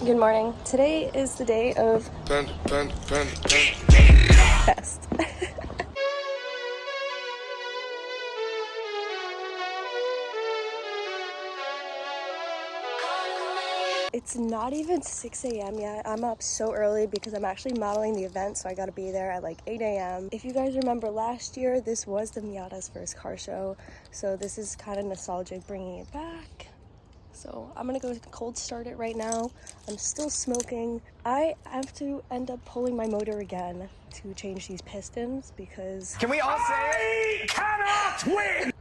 Good morning. Today is the day of PandaFest. It's not even 6 a.m. yet. I'm up so early because I'm actually modeling the event, so I gotta be there at like 8 a.m. If you guys remember last year, this was the Miata's first car show, so this is kind of nostalgic bringing it back. So I'm gonna go cold start it right now. I'm still smoking. I have to end up pulling my motor again to change these pistons because... Can we all say I cannot win?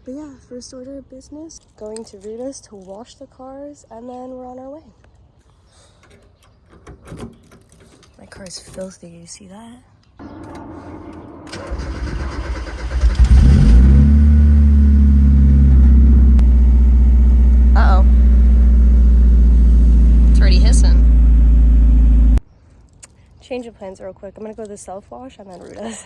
But yeah, first order of business, going to Rita's to wash the cars, and then we're on our way. My car is filthy, you see that? Uh-oh. It's already hissing. Change of plans real quick. I'm gonna go to the self-wash and then Rita's.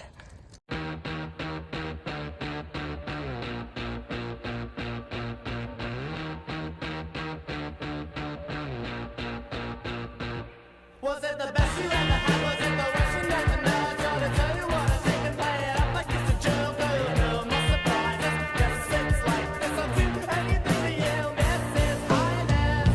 Was it the best you ever had? Was it the worst you never know? Trying to tell you what I think and play it up like it's a joke. Oh, you know my surprises. Yes, it's like this. I'll do anything for you. This is highness.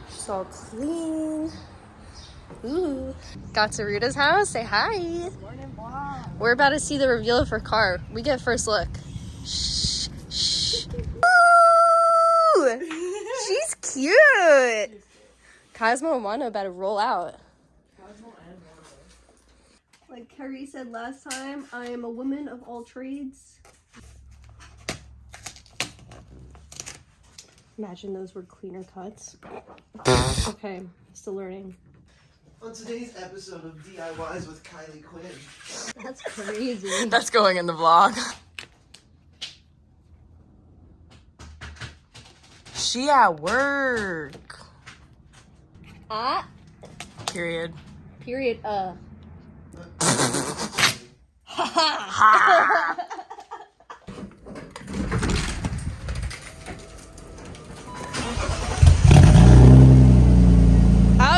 It's all clean. Ooh. Got to Rita's house. Say hi. Morning, Mom. We're about to see the reveal of her car. We get first look. Shh, shh. Ooh, she's cute. Cosmo and Wanda about to roll out. Like Carrie said last time, I am a woman of all trades. Imagine those were cleaner cuts. Okay, still learning. On today's episode of DIYs with Kylie Quinn. That's crazy. That's going in the vlog. She at work. Period. Period. Oh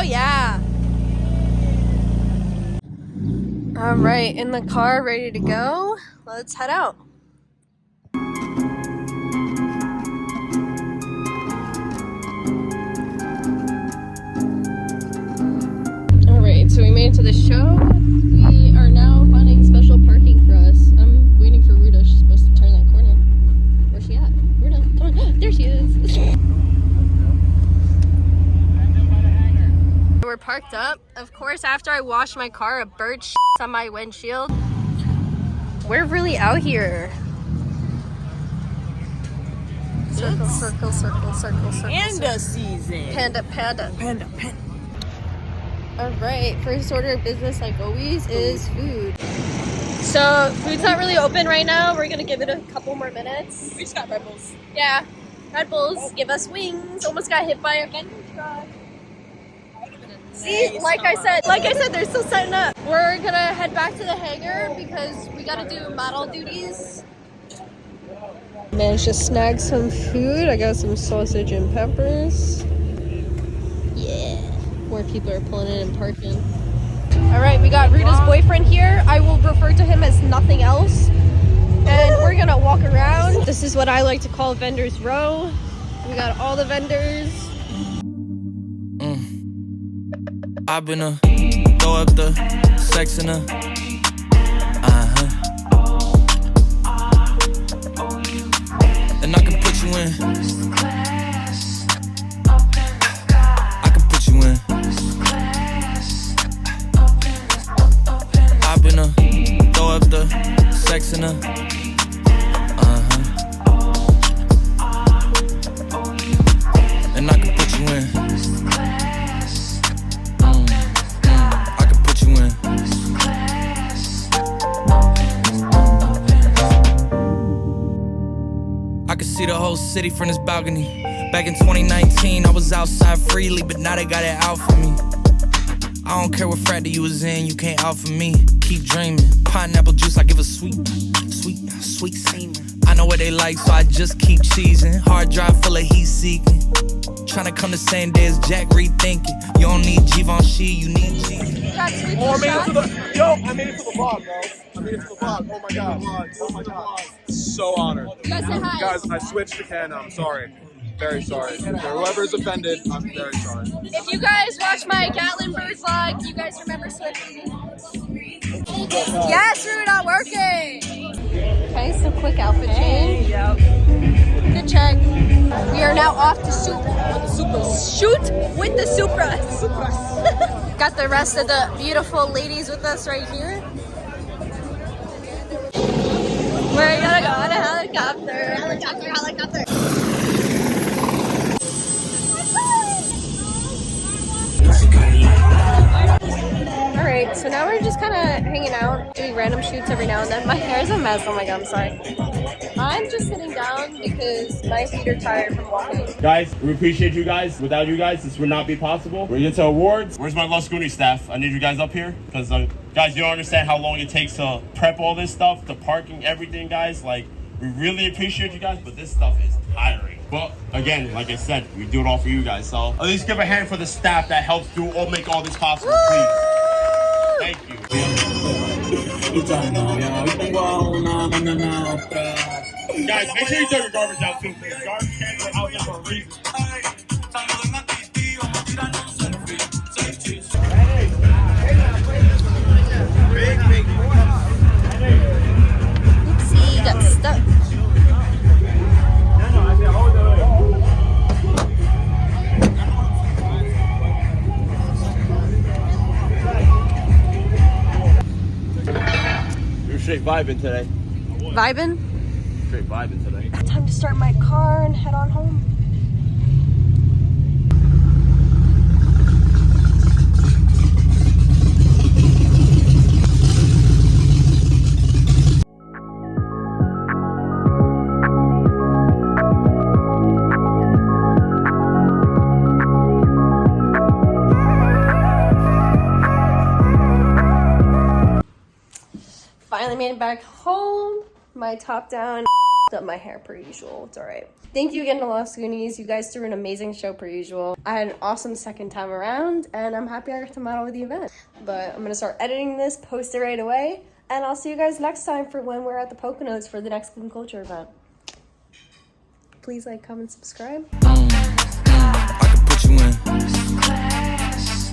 yeah. All right, in the car, ready to go. Let's head out. All right, so we made it to the show. We are now finding special parking for us. I'm waiting for Rita. She's supposed to turn that corner. Where's she at? Rita, come on. There she is. We're parked up. Of course, after I washed my car, a bird shits on my windshield. We're really out here. Circle, circle, circle, circle, circle. Panda season. Panda. All right, first order of business, like always, is food. So food's not really open right now. We're gonna give it a couple more minutes. We just got Red Bulls. Yeah, Red Bulls give us wings. Almost got hit by a vending truck. See, like I said, they're still setting up. We're gonna head back to the hangar because we gotta do model duties. Managed to snag some food. I got some sausage and peppers. Yeah. More people are pulling in and parking. All right, we got Rita's boyfriend here. I will refer to him as nothing else. And we're gonna walk around. This is what I like to call vendors row. We got all the vendors. I've been throw up the sex in her. And I can put you in. I can put you in. I've been throw up the sex in her. And I can put you in. See the whole city from this balcony. Back in 2019, I was outside freely, but now they got it out for me. I don't care what frat you was in, you can't offer me. Keep dreaming. Pineapple juice, I give a sweet semen. I know what they like, so I just keep cheesing. Hard drive full of heat seeking. Tryna come the same day as Jack rethinking. You don't need Givenchy, you need G. Oh, I made it to the I made it to the vlog, bro. I made it to the vlog. Oh my god. Oh my god. So honored. You guys say hi. Guys, I switched to Canada. I'm sorry. Very sorry. For whoever's offended, I'm very sorry. If you guys watch my Gatlinburg vlog, you guys remember Swifty. Yes, we're not working. Okay, so quick outfit change. Good check. We are now off to shoot with the Supras. Got the rest of the beautiful ladies with us right here. We're gonna go on a helicopter. Helicopter. Alright, so now we're just kind of hanging out, doing random shoots every now and then. My hair's a mess. Oh my god, I'm sorry. I'm just sitting down because my feet are tired from walking. Guys, we appreciate you guys. Without you guys, this would not be possible. We're into awards. Where's my Lost Goonies staff? I need you guys up here because, guys, you don't understand how long it takes to prep all this stuff, the parking, everything, guys. Like, we really appreciate you guys, but this stuff is tiring. But again, like I said, we do it all for you guys. So at least give a hand for the staff that helps make all this possible, please. Thank you. Guys, make sure you throw your garbage out too, please. Garbage cans are out there for a reason. Oopsie, got stuck. You're straight vibing today. Vibing? Straight vibing today. Time to start my car and head on home. Finally made it back home. My top down, up my hair per usual. It's all right. Thank you again to Lost Goonies. You guys threw an amazing show per usual. I had an awesome second time around, and I'm happy I got to model with the event. But I'm gonna start editing this, post it right away, and I'll see you guys next time for when we're at the Poconos for the next Boom Culture event. Please like, comment, subscribe. I can put you in